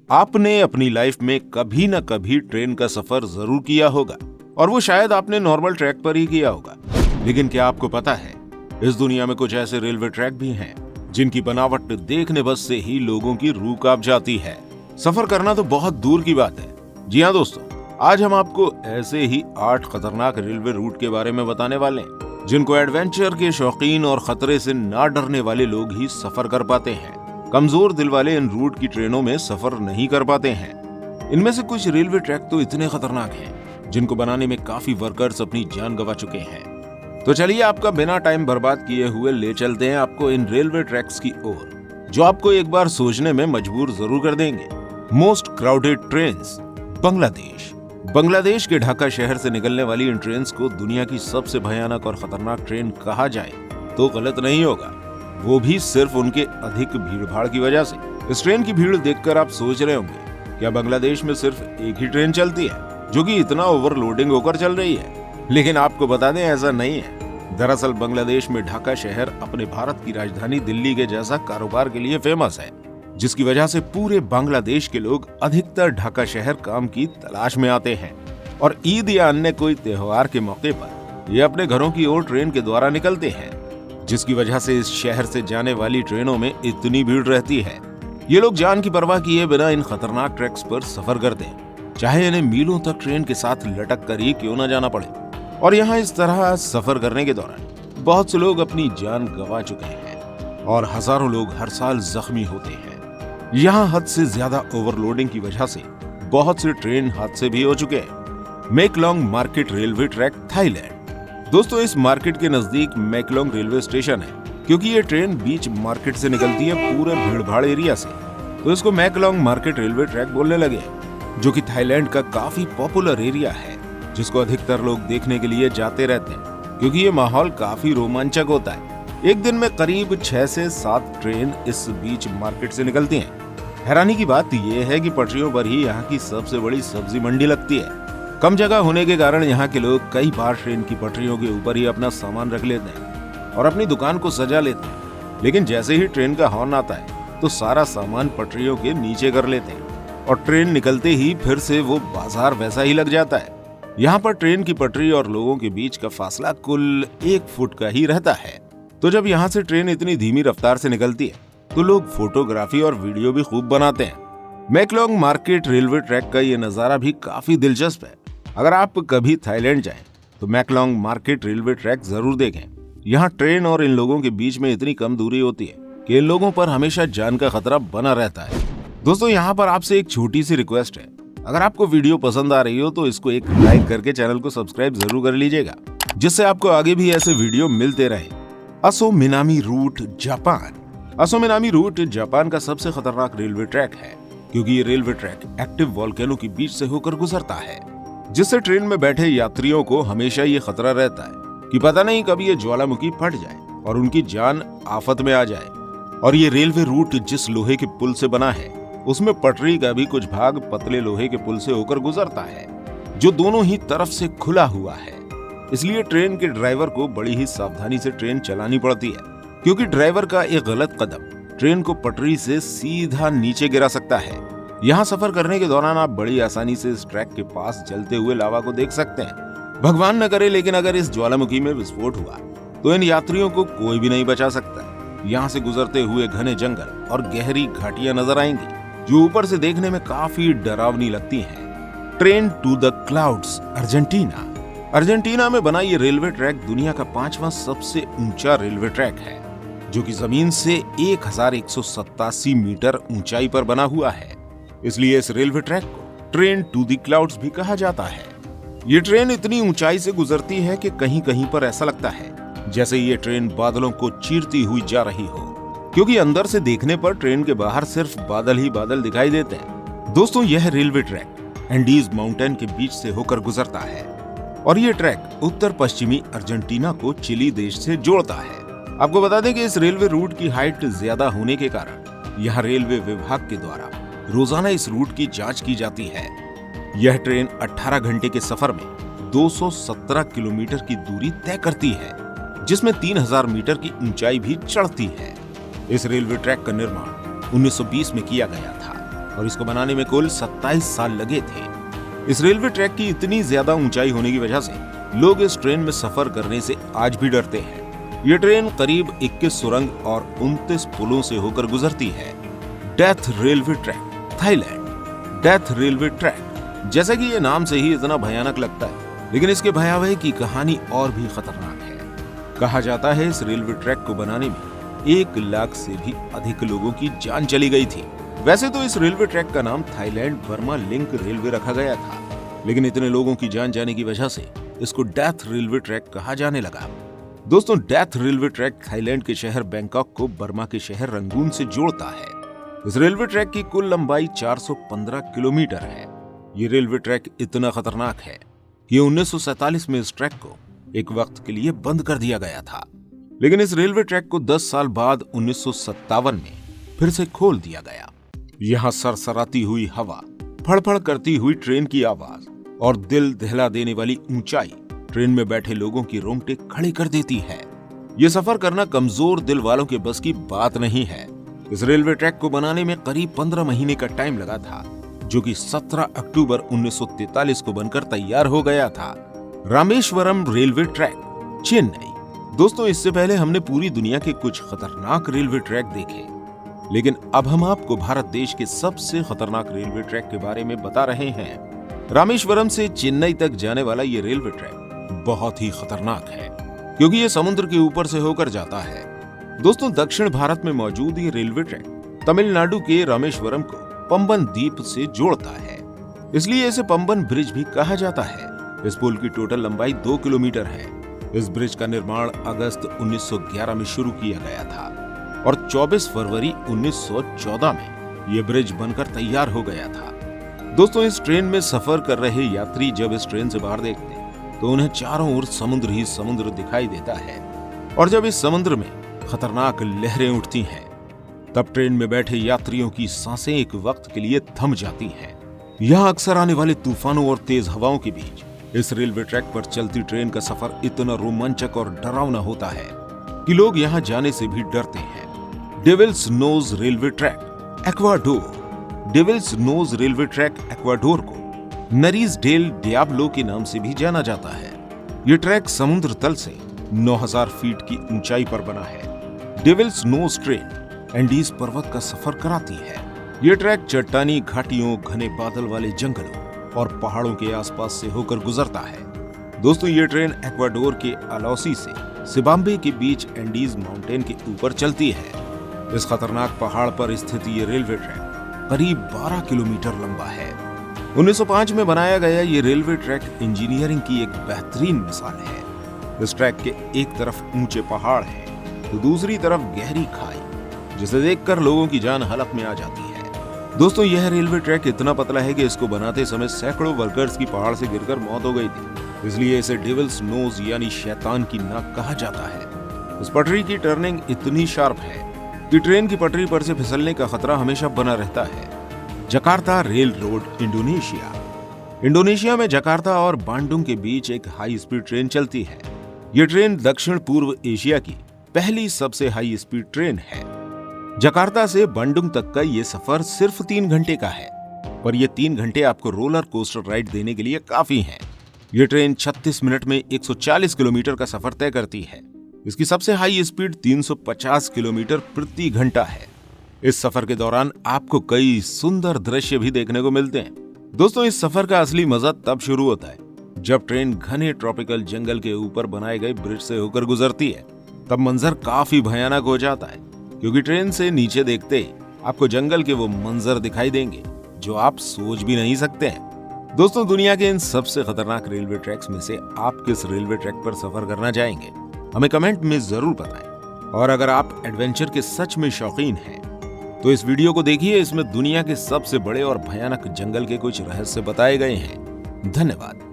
आपने अपनी लाइफ में कभी न कभी ट्रेन का सफर जरूर किया होगा और वो शायद आपने नॉर्मल ट्रैक पर ही किया होगा। लेकिन क्या आपको पता है, इस दुनिया में कुछ ऐसे रेलवे ट्रैक भी हैं जिनकी बनावट देखने बस से ही लोगों की रूह कांप जाती है। सफर करना तो बहुत दूर की बात है। जी हाँ दोस्तों, आज हम आपको ऐसे ही 8 खतरनाक रेलवे रूट के बारे में बताने वाले हैं जिनको एडवेंचर के शौकीन और खतरे से ना डरने वाले लोग ही सफर कर पाते हैं। कमजोर दिल वाले इन रूट की ट्रेनों में सफर नहीं कर पाते हैं। इनमें से कुछ रेलवे ट्रैक तो इतने खतरनाक हैं जिनको बनाने में काफी वर्कर्स अपनी जान गंवा चुके हैं। तो चलिए आपका बिना टाइम बर्बाद किए हुए ले चलते हैं आपको इन रेलवे ट्रैक्स की ओर, जो आपको एक बार सोचने में मजबूर जरूर कर देंगे। Most crowded trains, Bangladesh. Bangladesh के ढाका शहर से निकलने वाली इन ट्रेन्स को दुनिया की सबसे भयानक और खतरनाक ट्रेन कहा जाए तो गलत नहीं होगा, वो भी सिर्फ उनके अधिक भीड़भाड़ की वजह से। इस ट्रेन की भीड़ देखकर आप सोच रहे होंगे, क्या बांग्लादेश में सिर्फ एक ही ट्रेन चलती है जो कि इतना ओवरलोडिंग होकर चल रही है? लेकिन आपको बता दें, ऐसा नहीं है। दरअसल बांग्लादेश में ढाका शहर अपने भारत की राजधानी दिल्ली के जैसा कारोबार के लिए फेमस है, जिसकी वजह से पूरे बांग्लादेश के लोग अधिकतर ढाका शहर काम की तलाश में आते हैं और ईद या अन्य कोई त्योहार के मौके पर ये अपने घरों की ओर ट्रेन के द्वारा निकलते हैं, जिसकी वजह से इस शहर से जाने वाली ट्रेनों में इतनी भीड़ रहती है। ये लोग जान की परवाह किए बिना इन खतरनाक ट्रैक्स पर सफर करते हैं, चाहे इन्हें मीलों तक ट्रेन के साथ लटक कर ही क्यों न जाना पड़े। और यहाँ इस तरह सफर करने के दौरान बहुत से लोग अपनी जान गंवा चुके हैं और हजारों लोग हर साल जख्मी होते हैं। यहाँ हद से ज्यादा ओवरलोडिंग की वजह से बहुत से ट्रेन हादसे भी हो चुके हैं। मेकलोंग मार्केट रेलवे ट्रैक, थाईलैंड। दोस्तों, इस मार्केट के नजदीक मेकलोंग रेलवे स्टेशन है। क्योंकि ये ट्रेन बीच मार्केट से निकलती है पूरे भीड़भाड़ एरिया से, तो इसको मेकलोंग मार्केट रेलवे ट्रैक बोलने लगे, जो कि थाईलैंड का काफी पॉपुलर एरिया है, जिसको अधिकतर लोग देखने के लिए जाते रहते हैं क्योंकि ये माहौल काफी रोमांचक होता है। एक दिन में करीब 6 से 7 ट्रेन इस बीच मार्केट से निकलती हैं। हैरानी की बात यह है कि पटरियों पर ही यहाँ की सबसे बड़ी सब्जी मंडी लगती है। कम जगह होने के कारण यहाँ के लोग कई बार ट्रेन की पटरियों के ऊपर ही अपना सामान रख लेते हैं और अपनी दुकान को सजा लेते हैं। लेकिन जैसे ही ट्रेन का हॉर्न आता है तो सारा सामान पटरियों के नीचे कर लेते हैं और ट्रेन निकलते ही फिर से वो बाजार वैसा ही लग जाता है। यहाँ पर ट्रेन की पटरी और लोगों के बीच का फासला कुल 1 फुट का ही रहता है। तो जब यहाँ से ट्रेन इतनी धीमी रफ्तार से निकलती है तो लोग फोटोग्राफी और वीडियो भी खूब बनाते हैं। मेकलोंग मार्केट रेलवे ट्रैक का ये नजारा भी काफी दिलचस्प है। अगर आप कभी थाईलैंड जाएं तो मेकलोंग मार्केट रेलवे ट्रैक जरूर देखें। यहाँ ट्रेन और इन लोगों के बीच में इतनी कम दूरी होती है कि इन लोगों पर हमेशा जान का खतरा बना रहता है। दोस्तों, यहाँ पर आपसे एक छोटी सी रिक्वेस्ट है, अगर आपको वीडियो पसंद आ रही हो तो इसको एक लाइक करके चैनल को सब्सक्राइब जरूर कर लीजिएगा, जिससे आपको आगे भी ऐसे वीडियो मिलते रहे। असो मिनामी रूट, जापान। असो मिनामी रूट जापान का सबसे खतरनाक रेलवे ट्रैक है क्योंकि ये रेलवे ट्रैक एक्टिव वॉल्केनो के बीच से होकर गुजरता है, जिससे ट्रेन में बैठे यात्रियों को हमेशा ये खतरा रहता है कि पता नहीं कब ये ज्वालामुखी फट जाए और उनकी जान आफत में आ जाए। और ये रेलवे रूट जिस लोहे के पुल से बना है उसमें पटरी का भी कुछ भाग पतले लोहे के पुल से होकर गुजरता है, जो दोनों ही तरफ से खुला हुआ है। इसलिए ट्रेन के ड्राइवर को बड़ी ही सावधानी से ट्रेन चलानी पड़ती है, क्योंकि ड्राइवर का एक गलत कदम ट्रेन को पटरी से सीधा नीचे गिरा सकता है। यहाँ सफर करने के दौरान आप बड़ी आसानी से इस ट्रैक के पास जलते हुए लावा को देख सकते हैं। भगवान न करे, लेकिन अगर इस ज्वालामुखी में विस्फोट हुआ तो इन यात्रियों को कोई भी नहीं बचा सकता। यहाँ से गुजरते हुए घने जंगल और गहरी घाटियां नजर आएंगी, जो ऊपर से देखने में काफी डरावनी लगती हैं। Train to the clouds, Argentina. Argentina में बना ये रेलवे ट्रैक दुनिया का 5वां सबसे ऊंचा रेलवे ट्रैक है, जो कि जमीन से 1187 मीटर ऊंचाई पर बना हुआ है। इसलिए इस रेलवे ट्रैक को ट्रेन टू द क्लाउड्स भी कहा जाता है। ये ट्रेन इतनी ऊंचाई से गुजरती है कि कहीं कहीं पर ऐसा लगता है जैसे ये ट्रेन बादलों को चीरती हुई जा रही हो, क्योंकि अंदर से देखने पर ट्रेन के बाहर सिर्फ बादल ही बादल दिखाई देते हैं। दोस्तों, यह रेलवे ट्रैक एंडीज माउंटेन के बीच से होकर गुजरता है और ये ट्रैक उत्तर पश्चिमी अर्जेंटीना को चिली देश से जोड़ता है। आपको बता दें कि इस रेलवे रूट की हाइट ज्यादा होने के कारण यहाँ रेलवे विभाग के द्वारा रोजाना इस रूट की जांच की जाती है। यह ट्रेन 18 घंटे के सफर में 217 किलोमीटर की दूरी तय करती है, जिसमें 3000 मीटर की ऊंचाई भी चढ़ती है। इस रेलवे ट्रैक का निर्माण 1920 में किया गया था और इसको बनाने में कुल 27 साल लगे थे। इस रेलवे ट्रैक की इतनी ज्यादा ऊंचाई होने की वजह से लोग इस ट्रेन में सफर करने से आज भी डरते हैं। ये ट्रेन करीब 21 सुरंग और 29 पुलों से होकर गुजरती है। Death railway track, Thailand. Death railway track, जैसा कि ये नाम से ही इतना भयानक लगता है, लेकिन इसके भयावह की कहानी और भी खतरनाक है। कहा जाता है इस रेलवे ट्रैक को बनाने में 1 लाख से भी अधिक लोगों की जान चली गई थी। वैसे तो इस रेलवे ट्रैक का नाम थाईलैंड बर्मा लिंक रेलवे रखा गया था, लेकिन इतने लोगों की जान जाने की वजह से इसको डेथ रेलवे ट्रैक कहा जाने लगा। दोस्तों, डेथ रेलवे ट्रैक थाईलैंड के शहर बैंकॉक को बर्मा के शहर रंगून से जोड़ता है। इस रेलवे ट्रैक की कुल लंबाई 415 किलोमीटर है। ये रेलवे ट्रैक इतना खतरनाक है कि 1947 में इस ट्रैक को एक वक्त के लिए बंद कर दिया गया था, लेकिन इस रेलवे ट्रैक को 10 साल बाद 1957 में फिर से खोल दिया गया। यहाँ सरसराती हुई हवा, फड़फड़ करती हुई ट्रेन की आवाज और दिल दहला देने वाली ऊंचाई ट्रेन में बैठे लोगों की रोंगटे खड़ी कर देती है। ये सफर करना कमजोर दिल वालों के बस की बात नहीं है। इस रेलवे ट्रैक को बनाने में करीब 15 महीने का टाइम लगा था, जो कि 17 अक्टूबर 1943 को बनकर तैयार हो गया था। Rameswaram railway track, Chennai. दोस्तों, इससे पहले हमने पूरी दुनिया के कुछ खतरनाक रेलवे ट्रैक देखे, लेकिन अब हम आपको भारत देश के सबसे खतरनाक रेलवे ट्रैक के बारे में बता रहे हैं। रामेश्वरम से चेन्नई तक जाने वाला ये रेलवे ट्रैक बहुत ही खतरनाक है, क्योंकि ये समुद्र के ऊपर से होकर जाता है। दोस्तों, दक्षिण भारत में मौजूद ये रेलवे ट्रैक तमिलनाडु के रामेश्वरम को पंबन द्वीप से जोड़ता है, इसलिए इसे पंबन ब्रिज भी कहा जाता है। इस पुल की टोटल लंबाई 2 किलोमीटर है। इस ब्रिज का निर्माण अगस्त 1911 में शुरू किया गया था और 24 फरवरी 1914 में यह ब्रिज बनकर तैयार हो गया था। दोस्तों, इस ट्रेन में सफर कर रहे यात्री जब इस ट्रेन से बाहर देखते हैं तो उन्हें चारों ओर समुद्र ही समुद्र दिखाई देता है, और जब इस समुद्र में खतरनाक लहरें उठती हैं तब ट्रेन में बैठे यात्रियों की सांसें एक वक्त के लिए थम जाती हैं। यहाँ अक्सर आने वाले तूफानों और तेज हवाओं के बीच इस रेलवे ट्रैक पर चलती ट्रेन का सफर इतना रोमांचक और डरावना होता है कि लोग यहाँ जाने से भी डरते हैं। Devil's nose railway track, Ecuador. Devil's nose railway track Ecuador को नरीज डेल डियाब्लो के नाम से भी जाना जाता है। ये ट्रैक समुद्र तल से 9000 फीट की ऊंचाई पर बना है। डेविल्स नोज ट्रेन एंडीज पर्वत का सफर कराती है। ये ट्रैक चट्टानी घाटियों, घने बादल वाले जंगलों और पहाड़ों के आसपास से होकर गुजरता है। दोस्तों, ये ट्रेन एक्वाडोर के अलौसी से सिबाम्बे के बीच एंडीज माउंटेन के ऊपर चलती है। इस खतरनाक पहाड़ पर स्थित ये रेलवे ट्रैक करीब 12 किलोमीटर लंबा है। 1905 में बनाया गया ये रेलवे ट्रैक इंजीनियरिंग की एक बेहतरीन मिसाल है। इस ट्रैक के एक तरफ ऊंचे पहाड़ है तो दूसरी तरफ गहरी खाई, जिसे देखकर लोगों की जान हलक में आ जाती है। दोस्तों, यह रेलवे ट्रैक इतना पतला है कि इसको बनाते समय सैकड़ों वर्कर्स की पहाड़ से गिरकर मौत हो गई थी, इसलिए इसे डेविल्स नोज यानी शैतान की नाक कहा जाता है। इस पटरी की टर्निंग इतनी शार्प है कि ट्रेन की पटरी पर से फिसलने का खतरा हमेशा बना रहता है। Jakarta rail road, Indonesia. Indonesia में जकार्ता और बांडुंग के बीच एक हाई स्पीड ट्रेन चलती है। ये ट्रेन दक्षिण पूर्व एशिया की पहली सबसे हाई स्पीड ट्रेन है। जकार्ता से बांडुंग तक का ये सफर सिर्फ 3 घंटे का है, पर ये 3 घंटे आपको रोलर कोस्टर राइड देने के लिए काफी हैं। ये ट्रेन 36 मिनट में 140 किलोमीटर का सफर तय करती है। इसकी सबसे हाई स्पीड 350 किलोमीटर प्रति घंटा है। इस सफर के दौरान आपको कई सुंदर दृश्य भी देखने को मिलते हैं। दोस्तों, इस सफर का असली मजा तब शुरू होता है जब ट्रेन घने ट्रॉपिकल जंगल के ऊपर बनाए गए ब्रिज से होकर गुजरती है। तब मंजर काफी भयानक हो जाता है, क्योंकि ट्रेन से नीचे देखते ही आपको जंगल के वो मंजर दिखाई देंगे जो आप सोच भी नहीं सकते हैं। दोस्तों, दुनिया के इन सबसे खतरनाक रेलवे ट्रैक्स में से आप किस रेलवे ट्रैक पर सफर करना चाहेंगे, हमें कमेंट में जरूर बताएं। और अगर आप एडवेंचर के सच में शौकीन हैं तो इस वीडियो को देखिए। इसमें दुनिया के सबसे बड़े और भयानक जंगल के कुछ रहस्य बताए गए हैं। धन्यवाद।